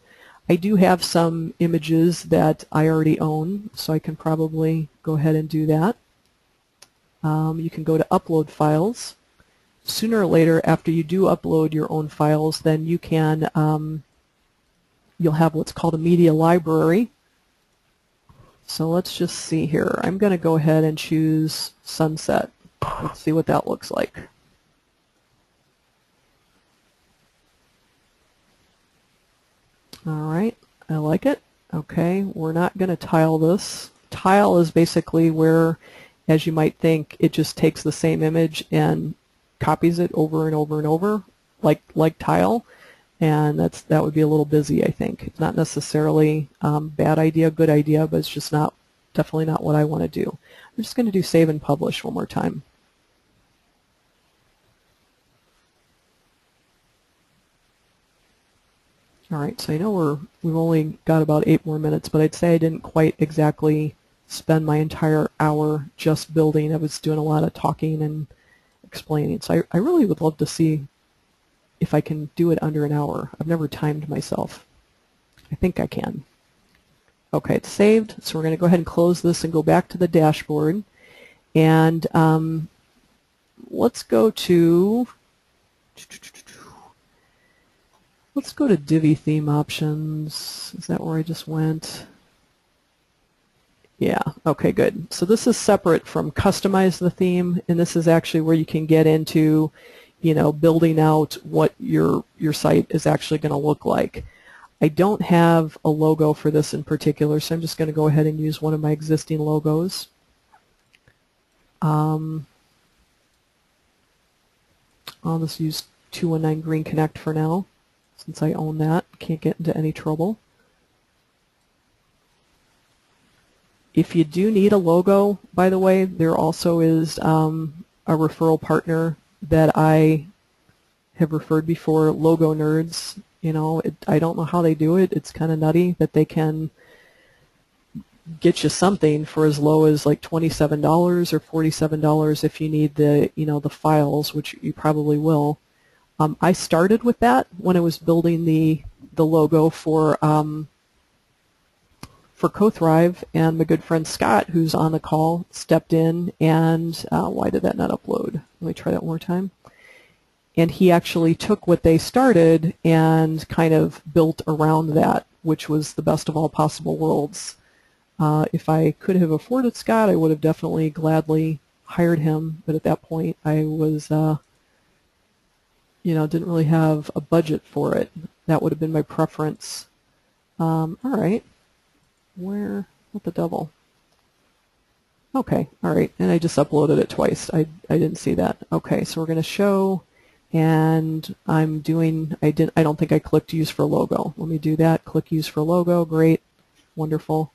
I do have some images that I already own, so I can probably go ahead and do that. You can go to Upload Files, sooner or later, after you do upload your own files, then you can, you'll have what's called a media library. So let's just see here. I'm going to go ahead and choose Sunset. Let's see what that looks like. All right, I like it. Okay, we're not going to tile this. Tile is basically where, as you might think, it just takes the same image and copies it over and over and over, like tile, and that would be a little busy, I think. It's not necessarily bad idea, good idea, but it's just definitely not what I want to do. I'm just going to do save and publish one more time. All right, so I know we've only got about 8 more minutes, but I'd say I didn't quite exactly spend my entire hour just building. I was doing a lot of talking and explaining. So I really would love to see if I can do it under an hour. I've never timed myself. I think I can. Okay, it's saved. So we're going to go ahead and close this and go back to the dashboard. And let's go to Divi theme options. Is that where I just went? Yeah, okay, good. So this is separate from customize the theme, and this is actually where you can get into, building out what your site is actually going to look like. I don't have a logo for this in particular, so I'm just going to go ahead and use one of my existing logos. I'll just use 219 Green Connect for now, since I own that. Can't get into any trouble. If you do need a logo, by the way, there also is a referral partner that I have referred before, Logo Nerds. I don't know how they do it. It's kind of nutty that they can get you something for as low as like $27 or $47 if you need the the files, which you probably will. I started with that when I was building the logo for CoThrive, and my good friend Scott, who's on the call, stepped in, and why did that not upload? Let me try that one more time. And he actually took what they started and kind of built around that, which was the best of all possible worlds. If I could have afforded Scott, I would have definitely gladly hired him, but at that point I was, didn't really have a budget for it. That would have been my preference. All right. What the devil? Okay, all right, and I just uploaded it twice. I didn't see that. Okay, so we're going to show, and I'm doing, I don't think I clicked use for logo. Let me do that. Click use for logo. Great, wonderful.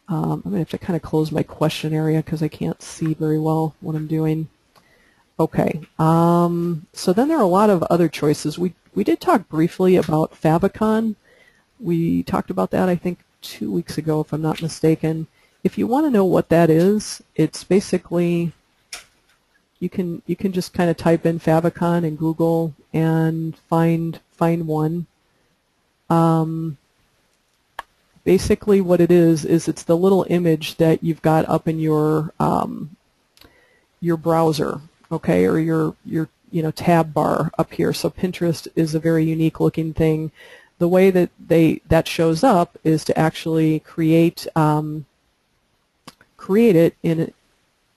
I'm going to have to kind of close my question area because I can't see very well what I'm doing. Okay, so then there are a lot of other choices. We did talk briefly about Favicon. We talked about that, I think, 2 weeks ago, if I'm not mistaken. If you want to know what that is, it's basically, you can just kind of type in Favicon in Google and find one. Basically what it is it's the little image that you've got up in your browser, okay, or your tab bar up here. So Pinterest is a very unique looking thing. The way that that shows up is to actually create it in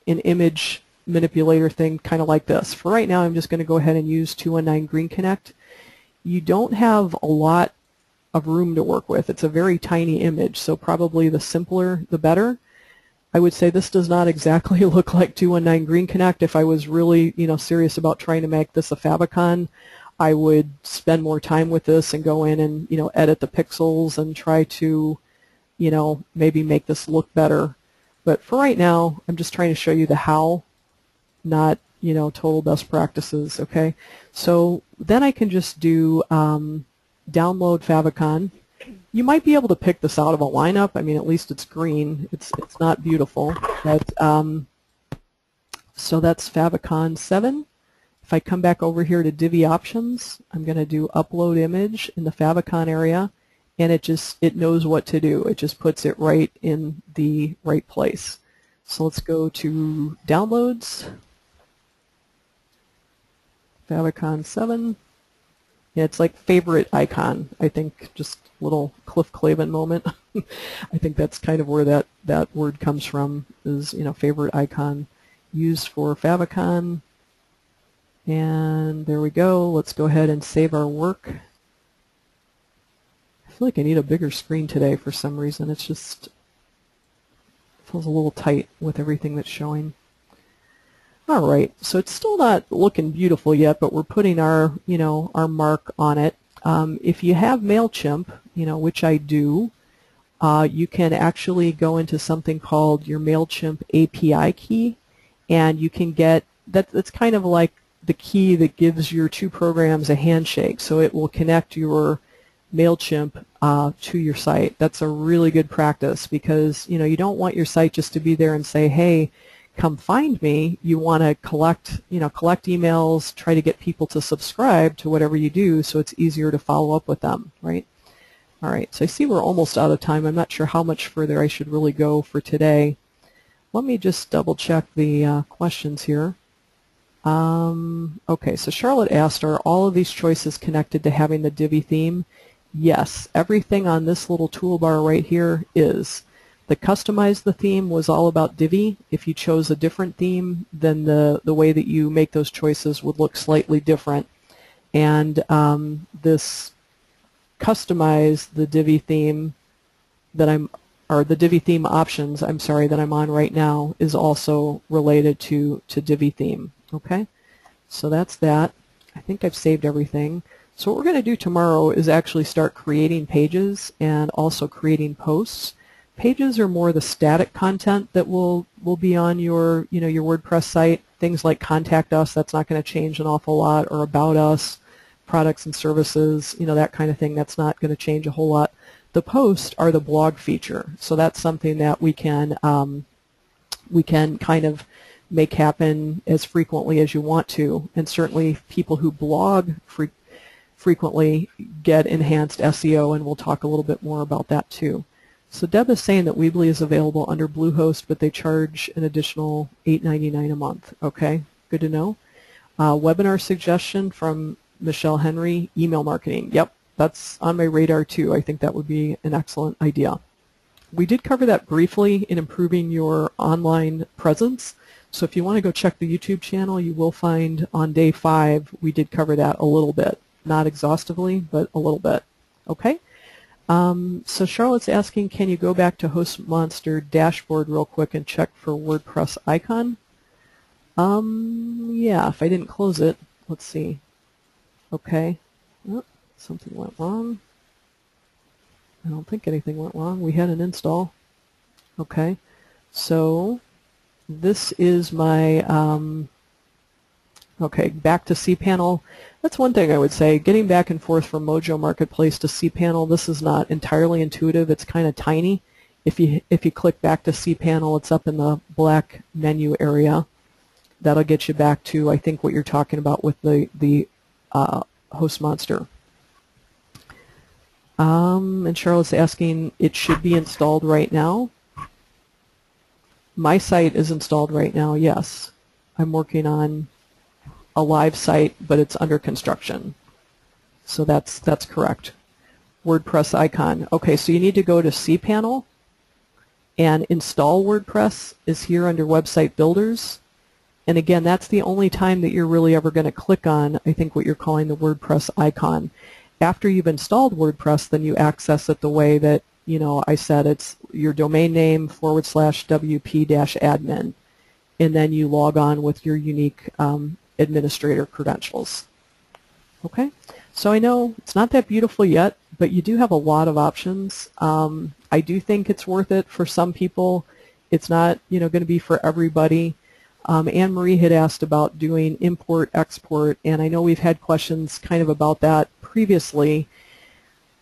an image manipulator thing, kind of like this. For right now, I'm just going to go ahead and use 219 Green Connect. You don't have a lot of room to work with. It's a very tiny image, so probably the simpler, the better. I would say this does not exactly look like 219 Green Connect. If I was really, serious about trying to make this a Favicon, I would spend more time with this and go in and, edit the pixels and try to, maybe make this look better. But for right now, I'm just trying to show you the how, not, total best practices, okay? So then I can just do download Favicon. You might be able to pick this out of a lineup. I mean, at least it's green. It's not beautiful. But, so that's Favicon 7. If I come back over here to Divi options, I'm going to do upload image in the Favicon area, and it knows what to do. It just puts it right in the right place. So let's go to downloads. Favicon 7. Yeah, it's like favorite icon. I think just a little Cliff Clavin moment. I think that's kind of where that word comes from, is, you know, favorite icon used for Favicon. And there we go. Let's go ahead and save our work. I feel like I need a bigger screen today for some reason. It's just feels a little tight with everything that's showing. All right, so it's still not looking beautiful yet, but we're putting our, you know, our mark on it. If you have Mailchimp, you know, which I do, you can actually go into something called your Mailchimp API key, and you can get that's kind of like the key that gives your two programs a handshake. So it will connect your Mailchimp to your site. That's a really good practice, because, you know, you don't want your site just to be there and say, hey, come find me. You want to collect emails, try to get people to subscribe to whatever you do, so it's easier to follow up with them, right? All right, so I see we're almost out of time. I'm not sure how much further I should really go for today. Let me just double check the questions here. Okay, so Charlotte asked, are all of these choices connected to having the Divi theme? Yes, everything on this little toolbar right here is. The customize the theme was all about Divi. If you chose a different theme, then the way that you make those choices would look slightly different. And this customize the Divi theme that or the Divi theme options, I'm sorry, that I'm on right now is also related to Divi theme. Okay, so that's that. I think I've saved everything. So what we're going to do tomorrow is actually start creating pages and also creating posts. Pages are more the static content that will be on your, you know, your WordPress site. Things like contact us, that's not going to change an awful lot, or about us, products and services, you know, that kind of thing, that's not going to change a whole lot. The posts are the blog feature, so that's something that we can kind of make happen as frequently as you want to, and certainly people who blog frequently get enhanced SEO, and we'll talk a little bit more about that too. So Deb is saying that Weebly is available under Bluehost, but they charge an additional $8.99 a month. Okay, good to know. Webinar suggestion from Michelle Henry, email marketing. Yep, that's on my radar too. I think that would be an excellent idea. We did cover that briefly in improving your online presence. So if you want to go check the YouTube channel, you will find on day 5 we did cover that a little bit. Not exhaustively, but a little bit. Okay? So Charlotte's asking, can you go back to HostMonster dashboard real quick and check for WordPress icon? Yeah, if I didn't close it. Let's see. Okay. Oh, something went wrong. I don't think anything went wrong. We had an install. Okay. So this is my, okay, back to cPanel. That's one thing I would say. Getting back and forth from Mojo Marketplace to cPanel, this is not entirely intuitive. It's kind of tiny. If you click back to cPanel, it's up in the black menu area. That'll get you back to, I think, what you're talking about with the HostMonster. And Charlotte's asking, it should be installed right now. My site is installed right now, yes. I'm working on a live site, but it's under construction. So that's correct. WordPress icon. Okay, so you need to go to cPanel, and install WordPress is here under Website Builders. And again, that's the only time that you're really ever going to click on, I think, what you're calling the WordPress icon. After you've installed WordPress, then you access it the way that, you know, I said, it's your domain name /wp-admin, and then you log on with your unique administrator credentials. Okay, so I know it's not that beautiful yet, but you do have a lot of options. I do think it's worth it for some people. It's not, you know, going to be for everybody. Anne Marie had asked about doing import, export, and I know we've had questions kind of about that previously.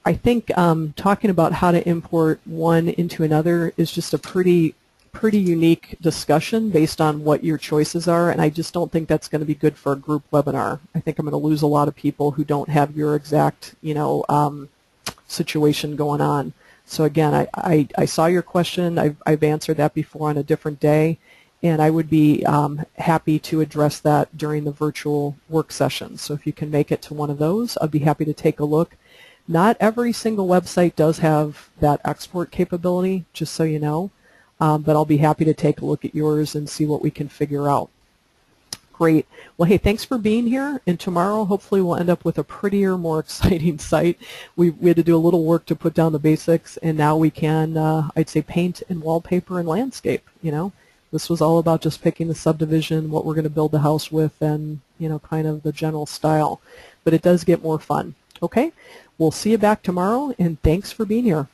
I think talking about how to import one into another is just a pretty unique discussion based on what your choices are, and I just don't think that's going to be good for a group webinar. I think I'm going to lose a lot of people who don't have your exact, you know, situation going on. So again, I saw your question. I've answered that before on a different day, and I would be happy to address that during the virtual work sessions. So if you can make it to one of those, I'd be happy to take a look. Not every single website does have that export capability, just so you know, but I'll be happy to take a look at yours and see what we can figure out. Great. Well, hey, thanks for being here, and tomorrow hopefully we'll end up with a prettier, more exciting site. We had to do a little work to put down the basics, and now we can, I'd say, paint and wallpaper and landscape, you know. This was all about just picking the subdivision, what we're going to build the house with, and, you know, kind of the general style. But it does get more fun. Okay? We'll see you back tomorrow, and thanks for being here.